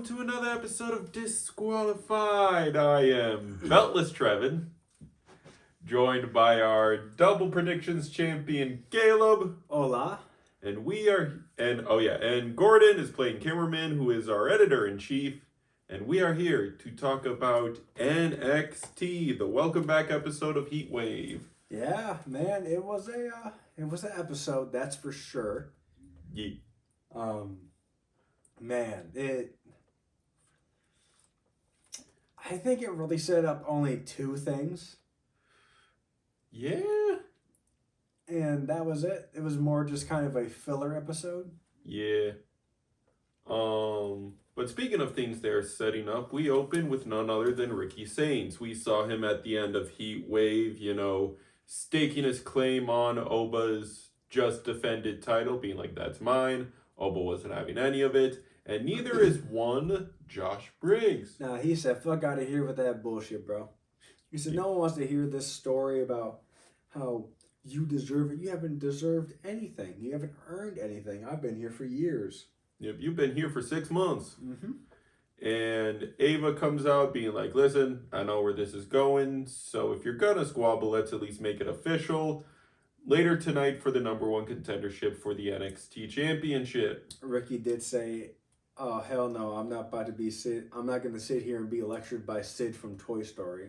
to another episode of Disqualified. I am Beltless Trevin, joined by our double predictions champion Caleb. Hola. And and Gordon is playing cameraman, who is our editor-in-chief. And we are here to talk about NXT, the welcome back episode of Heat Wave. Yeah, man, it was an episode, that's for sure. Yeet. I think it really set up only two things. Yeah. And that was it. It was more just kind of a filler episode. Yeah. But speaking of things they're setting up, we open with none other than Ricky Sainz. We saw him at the end of Heat Wave, staking his claim on Oba's just defended title, being like, that's mine. Oba wasn't having any of it. And neither is one Josh Briggs. Nah, he said, fuck out of here with that bullshit, bro. He said, no one wants to hear this story about how you deserve it. You haven't deserved anything. You haven't earned anything. I've been here for years. Yep, you've been here for 6 months. Mm-hmm. And Ava comes out being like, listen, I know where this is going. So if you're going to squabble, let's at least make it official. Later tonight for the number one contendership for the NXT Championship. Ricky did say, oh, hell no, I'm not about to be Sid. I'm not going to sit here and be lectured by Sid from Toy Story.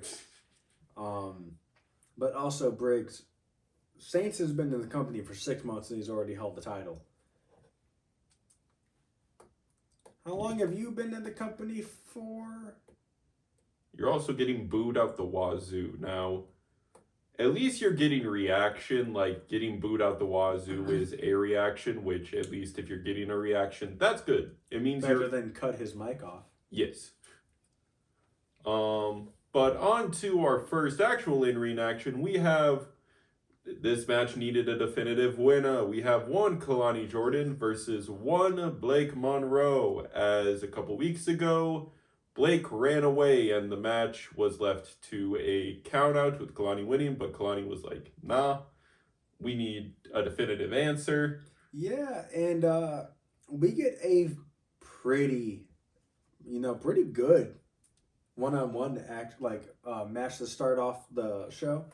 But also, Briggs, Saints has been in the company for 6 months and he's already held the title. How long have you been in the company for? You're also getting booed out the wazoo. Now, at least you're getting reaction. Like, getting booed out the wazoo is a reaction, which, at least if you're getting a reaction, that's good. It means better than cut his mic off. Yes. But on to our first actual in-ring action. We have, this match needed a definitive winner. We have one Kalani Jordan versus one Blake Monroe. As a couple weeks ago, Blake ran away and the match was left to a count out with Kalani winning, but Kalani was like, nah, we need a definitive answer. Yeah, and we get a pretty good one-on-one match to start off the show.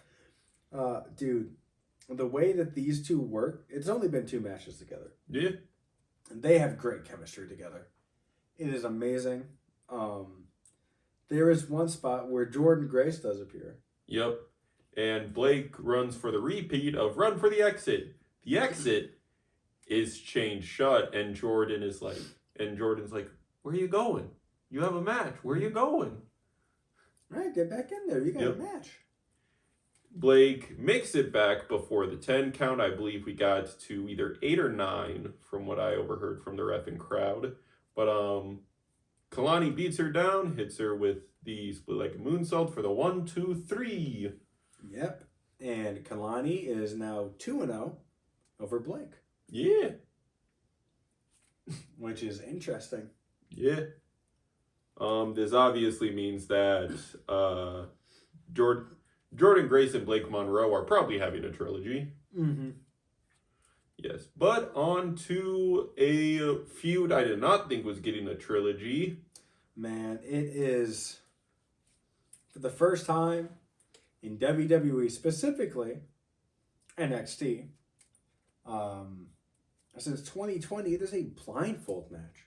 Dude, the way that these two work, it's only been 2 matches together. Yeah. And they have great chemistry together. It is amazing. There is one spot where Jordan Grace does appear. Yep. And Blake runs for the repeat of run for the exit. The exit is chained shut, and Jordan's like, where are you going? You have a match. Where are you going? All right, get back in there. You got a match. Blake makes it back before the 10 count. I believe we got to either 8 or 9 from what I overheard from the ref and crowd. But Kalani beats her down, hits her with the split leg moonsault for the 1, 2, 3. Yep. And Kalani is now 2-0 over Blake. Yeah. Which is interesting. Yeah. This obviously means that Jordan Grace and Blake Monroe are probably having a trilogy. Mm-hmm. Yes. But on to a feud I did not think was getting a trilogy. Man, it is, for the first time in WWE, specifically NXT, since 2020, it is a blindfold match.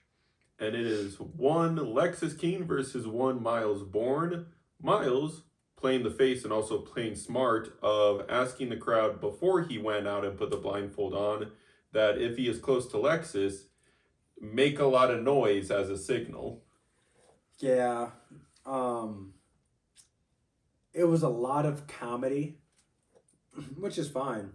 And it is one Lexis King versus one Miles Bourne. Miles playing the face and also playing smart of asking the crowd before he went out and put the blindfold on that if he is close to Lexis, make a lot of noise as a signal. Yeah. It was a lot of comedy, which is fine.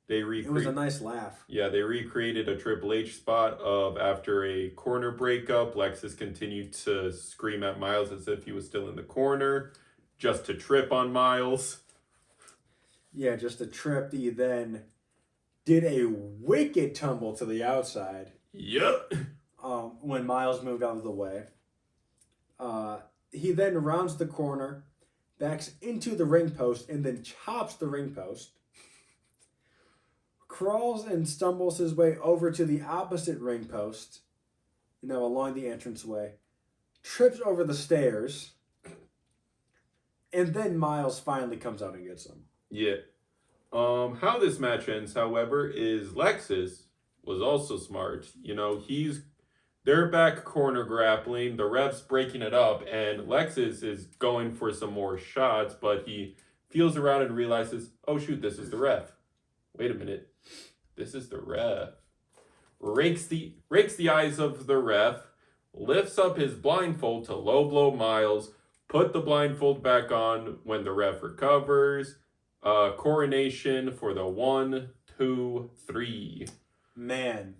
It was a nice laugh. Yeah, they recreated a Triple H spot of after a corner breakup, Lexis continued to scream at Miles as if he was still in the corner, just to trip on Miles. Yeah, just a trip. He then did a wicked tumble to the outside. Yep. When Miles moved out of the way. He then rounds the corner, backs into the ring post, and then chops the ring post. Crawls and stumbles his way over to the opposite ring post, along the entranceway. trips over the stairs, and then Miles finally comes out and gets him. Yeah. How this match ends, however, is Lexus was also smart. You know, they're back corner grappling, the ref's breaking it up, and Lexus is going for some more shots, but he feels around and realizes, oh shoot, this is the ref. Wait a minute. This is the ref. Rakes the eyes of the ref, lifts up his blindfold to low blow Miles, put the blindfold back on when the ref recovers. Coronation for the 1, 2, 3. Man,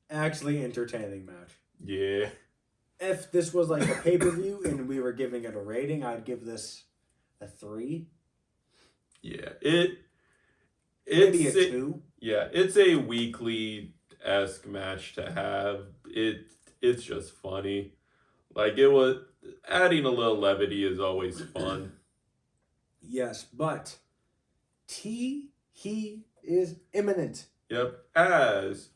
actually entertaining match. Yeah. If this was like a pay-per-view and we were giving it a rating, I'd give this a 3. Yeah. Maybe a 2. Yeah, it's a weekly-esque match to have. It's just funny. Like, it was adding a little levity is always fun. Yes, but he is imminent. Yep. As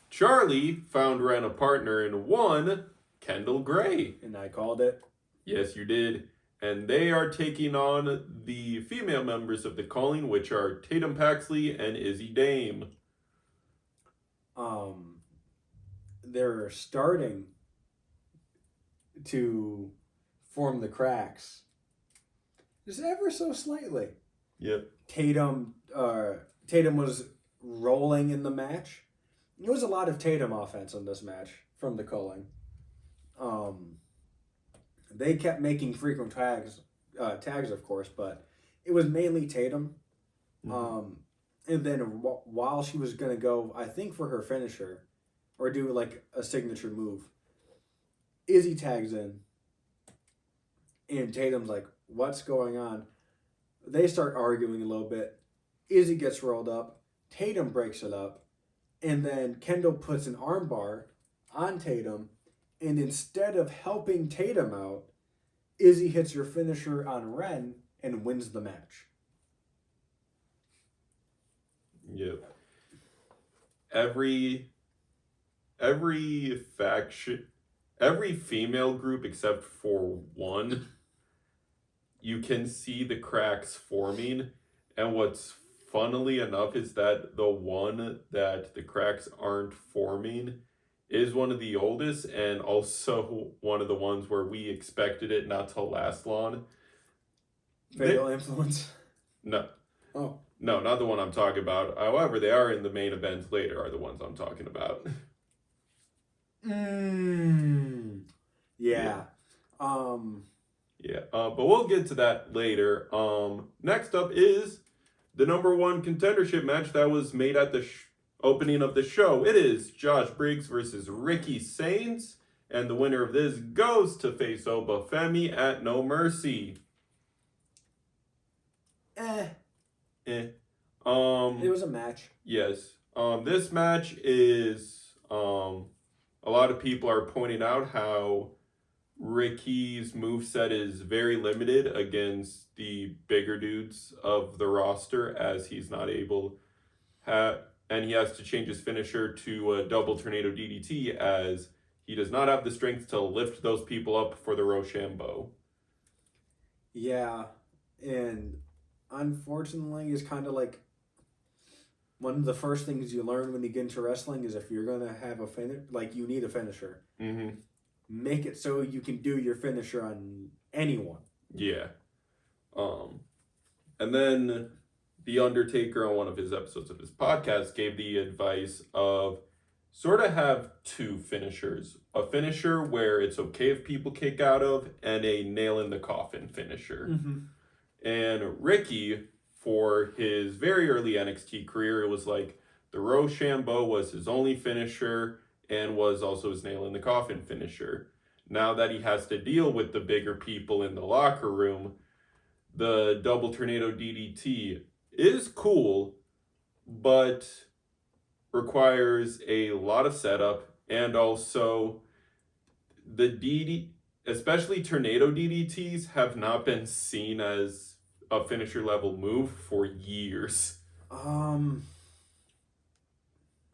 Charlie found Ren a partner in one, Kendall Gray. And I called it. Yes, you did. And they are taking on the female members of the Calling, which are Tatum Paxley and Izzy Dame. They're starting to form the cracks. Just ever so slightly. Yep. Tatum was rolling in the match. There was a lot of Tatum offense in this match from the Calling. They kept making frequent tags, of course, but it was mainly Tatum. Mm-hmm. And then while she was going to go, I think for her finisher, or do like a signature move, Izzy tags in. And Tatum's like, what's going on? They start arguing a little bit. Izzy gets rolled up. Tatum breaks it up. And then Kendall puts an armbar on Tatum. And instead of helping Tatum out, Izzy hits her finisher on Ren and wins the match. Yep. Every faction, every female group except for one, you can see the cracks forming. And what's funnily enough is that the one that the cracks aren't forming is one of the oldest and also one of the ones where we expected it not to last long. Fatal Influence? No. Oh. No, not the one I'm talking about. However, they are in the main event later are the ones I'm talking about. Yeah. Yeah, but we'll get to that later. Next up is the number one contendership match that was made at the opening of the show. It is Josh Briggs versus Ricky Sainz, and the winner of this goes to face Obafemi at No Mercy. It was a match. Yes. This match is a lot of people are pointing out how Ricky's moveset is very limited against the bigger dudes of the roster, as he's not able and he has to change his finisher to a double tornado DDT, as he does not have the strength to lift those people up for the Rochambeau. Yeah, and unfortunately, it's kind of like one of the first things you learn when you get into wrestling is if you're gonna have a finish, like you need a finisher. Mm-hmm. Make it so you can do your finisher on anyone. Yeah. And then The Undertaker on one of his episodes of his podcast gave the advice of sort of have two finishers. A finisher where it's okay if people kick out of, and a nail in the coffin finisher. Mm-hmm. And Ricky, for his very early NXT career, it was like the Rochambeau was his only finisher and was also his nail in the coffin finisher. Now that he has to deal with the bigger people in the locker room, the double tornado DDT is cool, but requires a lot of setup, and also especially tornado DDTs have not been seen as a finisher level move for years.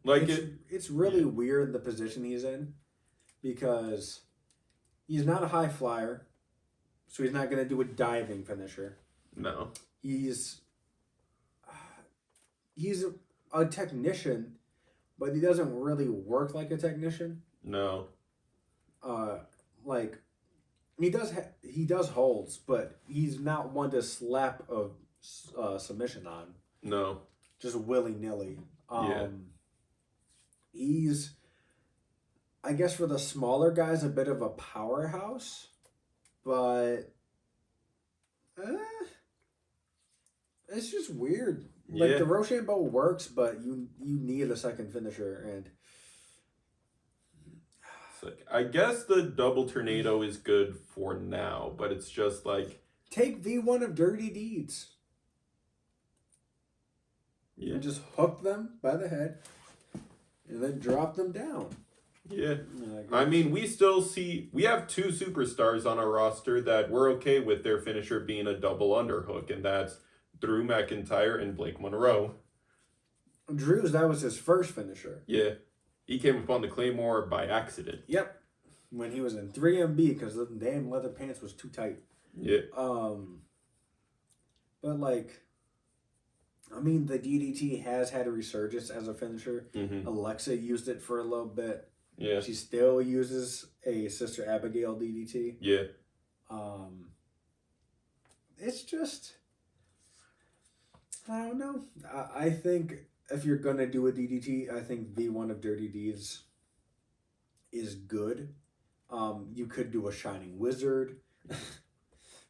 It's really weird the position he's in, because he's not a high flyer, so he's not going to do a diving finisher. No. He's a technician, but he doesn't really work like a technician. No. Like he does holds, but he's not one to slap a submission on. No. Just willy nilly. Yeah. He's, I guess, for the smaller guys, a bit of a powerhouse, but it's just weird. Like Yeah. the Rochambeau works, but you need a second finisher, and It's like, I guess the double tornado is good for now, but it's just like take V1 of Dirty Deeds. Yeah. And just hook them by the head, and then drop them down. Yeah. I mean, we have two superstars on our roster that we're okay with their finisher being a double underhook, and that's Drew McIntyre and Blake Monroe. Drew's, that was his first finisher. Yeah. He came upon the Claymore by accident. Yep. When he was in 3MB because the damn leather pants was too tight. Yeah. But like, I mean, the DDT has had a resurgence as a finisher. Mm-hmm. Alexa used it for a little bit. Yeah. She still uses a Sister Abigail DDT. Yeah. It's just, I don't know. I think if you're gonna do a DDT, I think V1 of Dirty Deeds is good. You could do a Shining Wizard.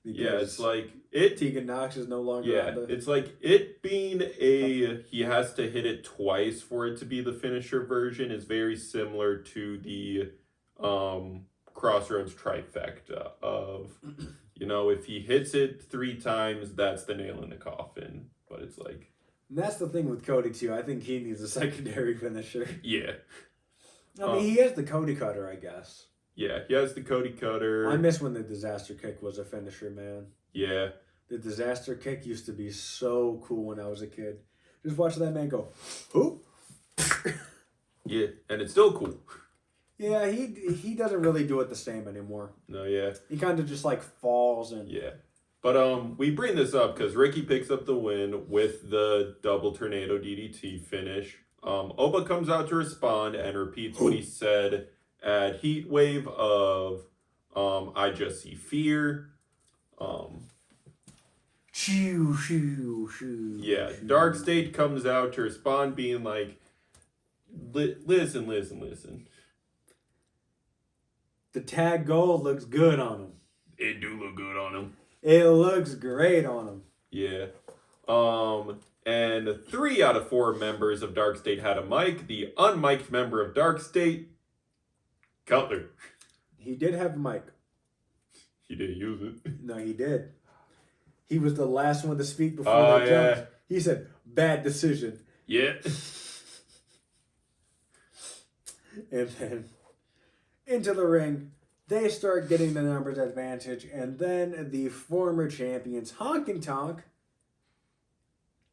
Yeah, it's like Tegan Knox is no longer. Yeah, it's like it being he has to hit it twice for it to be the finisher version is very similar to the Crossroads trifecta of, if he hits it 3 times, that's the nail in the coffin. But it's like, and that's the thing with Cody too. I think he needs a secondary finisher. Yeah. I mean, he has the Cody Cutter, I guess. Yeah, he has the Cody Cutter. I miss when the Disaster Kick was a finisher, man. Yeah. The Disaster Kick used to be so cool when I was a kid. Just watch that man go, who? Yeah, and it's still cool. Yeah, he doesn't really do it the same anymore. No, yeah. He kind of just like falls and. Yeah. But we bring this up because Ricky picks up the win with the double tornado DDT finish. Oba comes out to respond and repeats what he said at Heat Wave of I just see fear. Shoo, shoo, shoo. Yeah, shoo. Dark State comes out to respond being like, listen. The tag gold looks good on him. It do look good on him. It looks great on him. Yeah. And 3 out of 4 members of Dark State had a mic. The unmiked member of Dark State, Cutler. He did have a mic. He didn't use it. No, he did. He was the last one to speak before they jumped. He said, bad decision. Yeah. And then into the ring, they start getting the numbers advantage, and then the former champions, Honk and Tonk,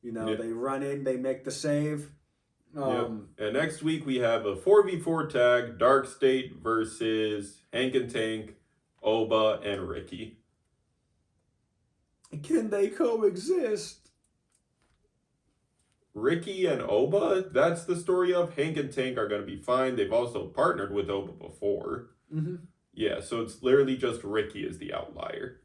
they run in, they make the save. And next week we have a 4v4 tag, Dark State versus Hank and Tank, Oba, and Ricky. Can they coexist? Ricky and Oba, that's the story of. Hank and Tank are going to be fine. They've also partnered with Oba before. Mm-hmm. Yeah, so it's literally just Ricky is the outlier.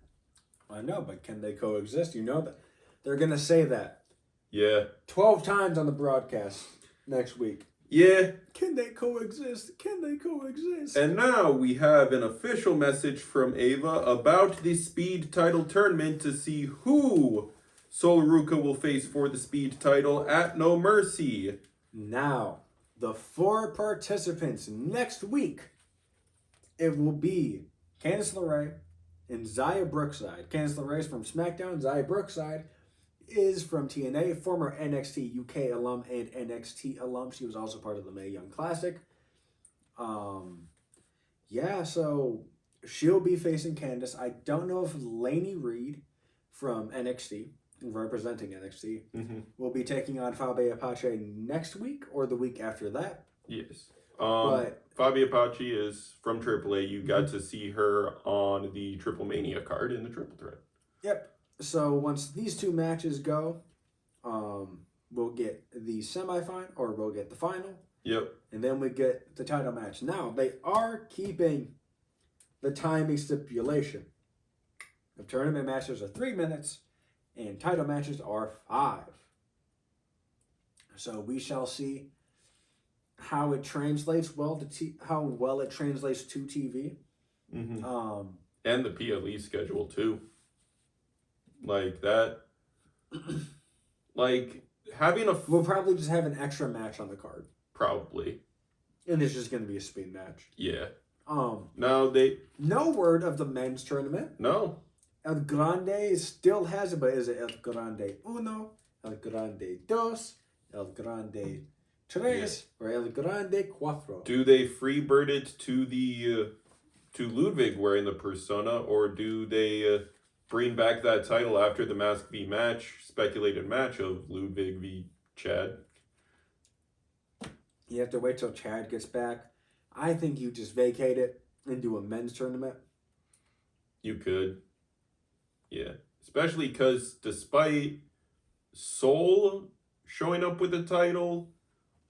I know, but can they coexist? You know that. They're going to say that. Yeah. 12 times on the broadcast next week. Yeah. Can they coexist? Can they coexist? And now we have an official message from Ava about the Speed title tournament to see who Sol Ruca will face for the Speed title at No Mercy. Now, the 4 participants next week, it will be Candice LeRae and Xia Brookside. Candice LeRae is from SmackDown. Xia Brookside is from TNA, former NXT UK alum and NXT alum. She was also part of the Mae Young Classic. So she'll be facing Candice. I don't know if Lainey Reed from NXT, representing NXT, will be taking on Fabe Apache next week or the week after that. Yes. But Fabio Apache is from AAA. You got to see her on the Triple Mania card in the Triple Threat. yep. So once these two matches go, we'll get the semifinal or we'll get the final. Yep. And then we get the title match. Now, they are keeping the timing stipulation. The tournament matches are 3 minutes and title matches are 5. So we shall see how it translates how well it translates to TV. Mm-hmm. And the PLE schedule too. Like that. Like having we'll probably just have an extra match on the card. Probably. And it's just going to be a speed match. Yeah. No word of the men's tournament. No. El Grande still has it, but is it El Grande Uno, El Grande Dos, El Grande Tres, or El Grande Cuatro? Do they freebird it to the to Ludwig wearing the persona, or do they bring back that title after the Mask v match, speculated match of Ludwig v Chad? You have to wait till Chad gets back. I think you just vacate it and do a men's tournament. You could. Yeah. Especially because despite Soul showing up with the title,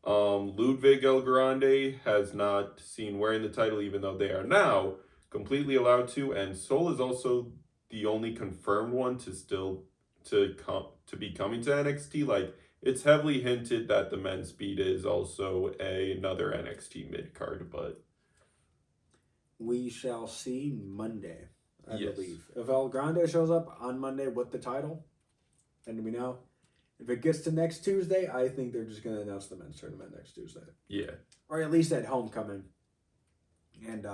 Ludwig El Grande has not seen wearing the title, even though they are now completely allowed to. And Soul is also the only confirmed one to be coming to NXT. Like, it's heavily hinted that the men's speed is also another NXT mid card, but we shall see Monday, I yes. believe. If El Grande shows up on Monday with the title, then we know. If it gets to next Tuesday, I think they're just going to announce the men's tournament next Tuesday. Yeah. Or at least at Homecoming. And,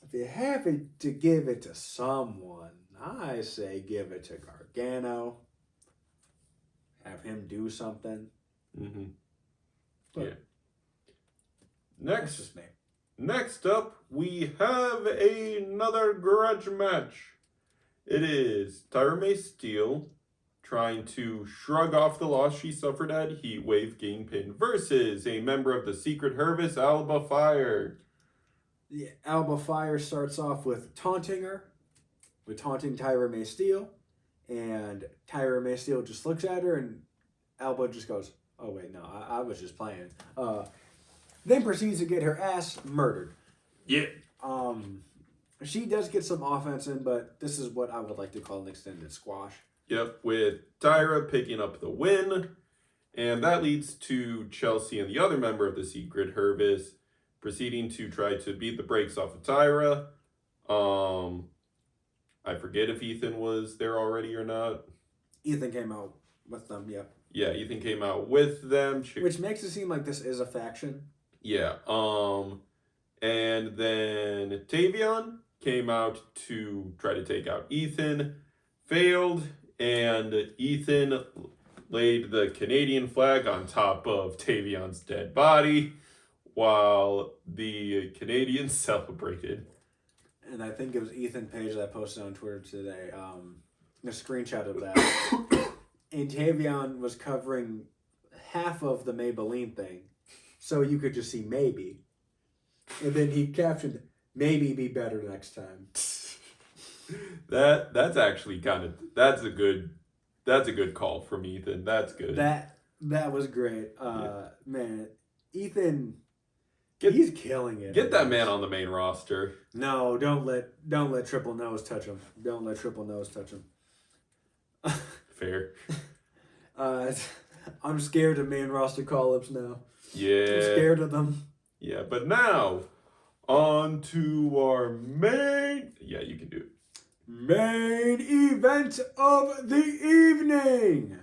if you have to give it to someone, I say give it to Gargano. Have him do something. Mm-hmm. But yeah. Next up, we have another grudge match. It is Tyra May Steele trying to shrug off the loss she suffered at Heatwave Kingpin versus a member of the Secret Service, Alba Fire. The Alba Fire starts off with taunting Tyra May Steele, and Tyra May Steele just looks at her, and Alba just goes, "Oh wait, no, I was just playing." Then proceeds to get her ass murdered. Yeah. She does get some offense in, but this is what I would like to call an extended squash. Yep, with Tyra picking up the win, and that leads to Chelsea and the other member of the Secret Service proceeding to try to beat the brakes off of Tyra. I forget if Ethan was there already or not. Ethan came out with them, yeah. Yeah, Ethan came out with them. Which makes it seem like this is a faction. Yeah. And then Tavion came out to try to take out Ethan. Failed. And Ethan laid the Canadian flag on top of Tavion's dead body while the Canadians celebrated. And I think it was Ethan Page that posted on Twitter today a screenshot of that. And Tavion was covering half of the Maybelline thing, so you could just see maybe. And then he captioned, "Maybe be better next time." That's actually that's a good call from Ethan. That's good. That was great. Man, Ethan, he's killing it. Get that man on the main roster. No, don't let Triple Nose touch him. Don't let Triple Nose touch him. Fair. I'm scared of main roster call-ups now. Yeah. I'm scared of them. Yeah, but now, on to our main... Yeah, you can do it. Main event of the evening.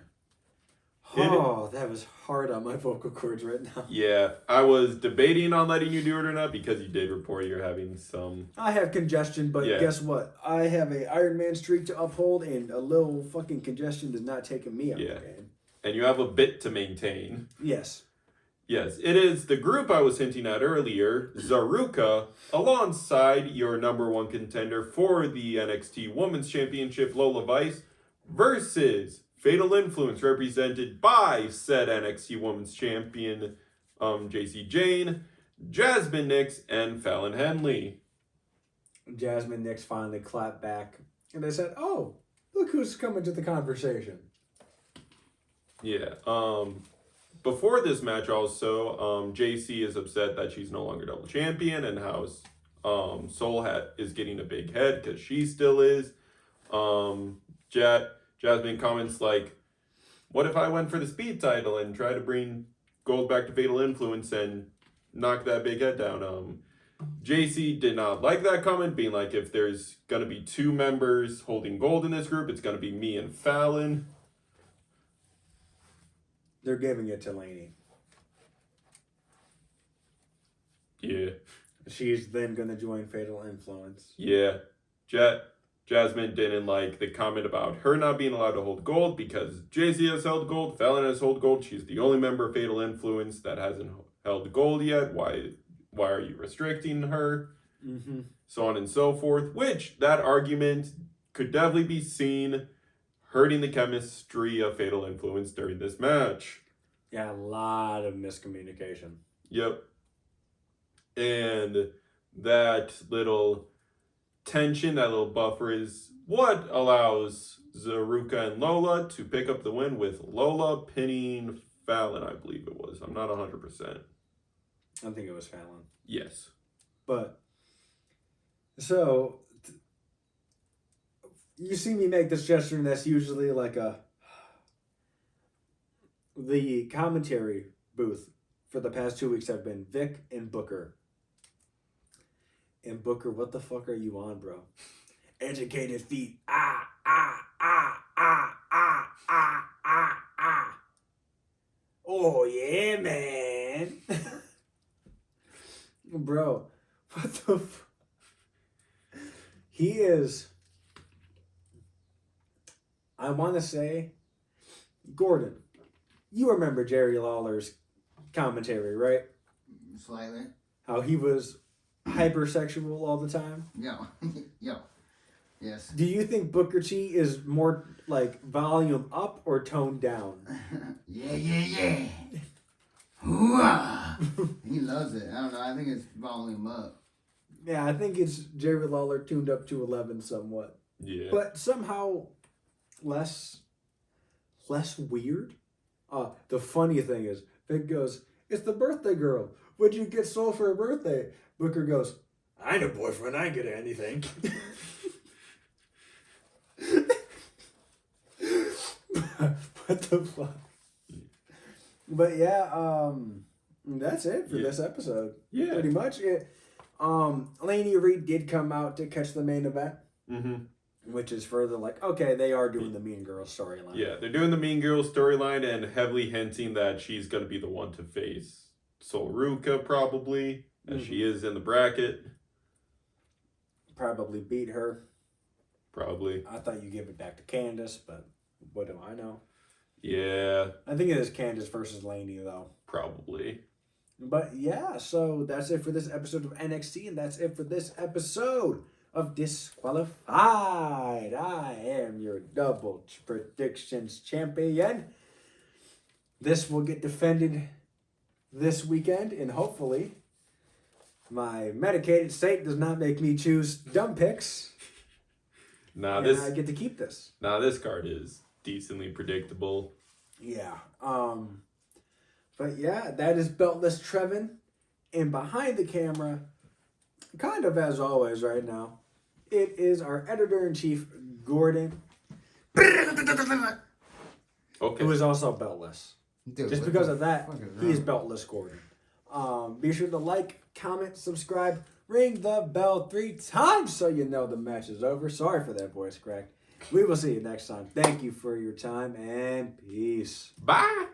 Oh, that was hard on my vocal cords right now. Yeah, I was debating on letting you do it or not because you did report you're having some... I have congestion, but guess what? I have a Iron Man streak to uphold, and a little fucking congestion is not taking me out of the game. And you have a bit to maintain. Yes. Yes, it is the group I was hinting at earlier, Zaruka, alongside your number one contender for the NXT Women's Championship, Lola Vice, versus Fatal Influence, represented by said NXT Women's Champion JC Jane, Jasmine Nix, and Fallon Henley. Jasmine Nix finally clapped back, and they said, "Oh, look who's coming to the conversation." Yeah. Before this match, also, JC is upset that she's no longer double champion, and how Soul Hat is getting a big head because she still is. Jasmine comments like, "What if I went for the speed title and tried to bring gold back to Fatal Influence and knock that big head down?" JC did not like that comment, being like, if there's gonna be two members holding gold in this group, it's gonna be me and Fallon. They're giving it to Lainey. Yeah. She's then going to join Fatal Influence. Yeah. Jasmine didn't like the comment about her not being allowed to hold gold because JC has held gold, Fallon has held gold. She's the only member of Fatal Influence that hasn't held gold yet. Why are you restricting her? Mm-hmm. So on and so forth. Which, that argument could definitely be seen hurting the chemistry of Fatal Influence during this match. Yeah, a lot of miscommunication. Yep. And that little tension, that little buffer is what allows Zaruka and Lola to pick up the win, with Lola pinning Fallon, I believe it was. I'm not 100%. I think it was Fallon. Yes. But, so, you see me make this gesture, and that's usually like the commentary booth for the past 2 weeks have been Vic and Booker. And Booker, what the fuck are you on, bro? Educated feet. Oh, yeah, man. Bro, what the He is, I want to say, Gordon, you remember Jerry Lawler's commentary, right? Slightly. How he was hypersexual all the time? Yo. Yes. Do you think Booker T is more like volume up or toned down? Yeah. Hoo-ah. He loves it. I don't know. I think it's volume up. Yeah, I think it's Jerry Lawler tuned up to 11 somewhat. Yeah. But somehow less weird. The funny thing is, Vic goes, "It's the birthday girl. What'd you get Soul for her birthday?" Booker goes, "I ain't a boyfriend. I ain't get anything." What the fuck? But yeah, that's it for this episode. Yeah. Pretty much it. Lainey Reed did come out to catch the main event. Mm-hmm. Which is further like, okay, they are doing the Mean Girls storyline. Yeah, they're doing the Mean Girls storyline and heavily hinting that she's going to be the one to face Soruka, probably, as she is in the bracket. Probably beat her. Probably. I thought you give it back to Candace, but what do I know? Yeah. I think it is Candace versus Lainey, though. Probably. But yeah, so that's it for this episode of NXT, and that's it for this episode of Disqualified. I am your double predictions champion. This will get defended this weekend, and hopefully my medicated state does not make me choose dumb picks. Nah, and I get to keep this. This card is decently predictable. Yeah. But yeah, that is Beltless Trevin. And behind the camera, kind of as always right now, it is our editor-in-chief, Gordon. Okay. Who is also beltless. Dude, Just because of that, he is beltless Gordon. Be sure to like, comment, subscribe, ring the bell 3 times so you know the match is over. Sorry for that voice crack. We will see you next time. Thank you for your time and peace. Bye.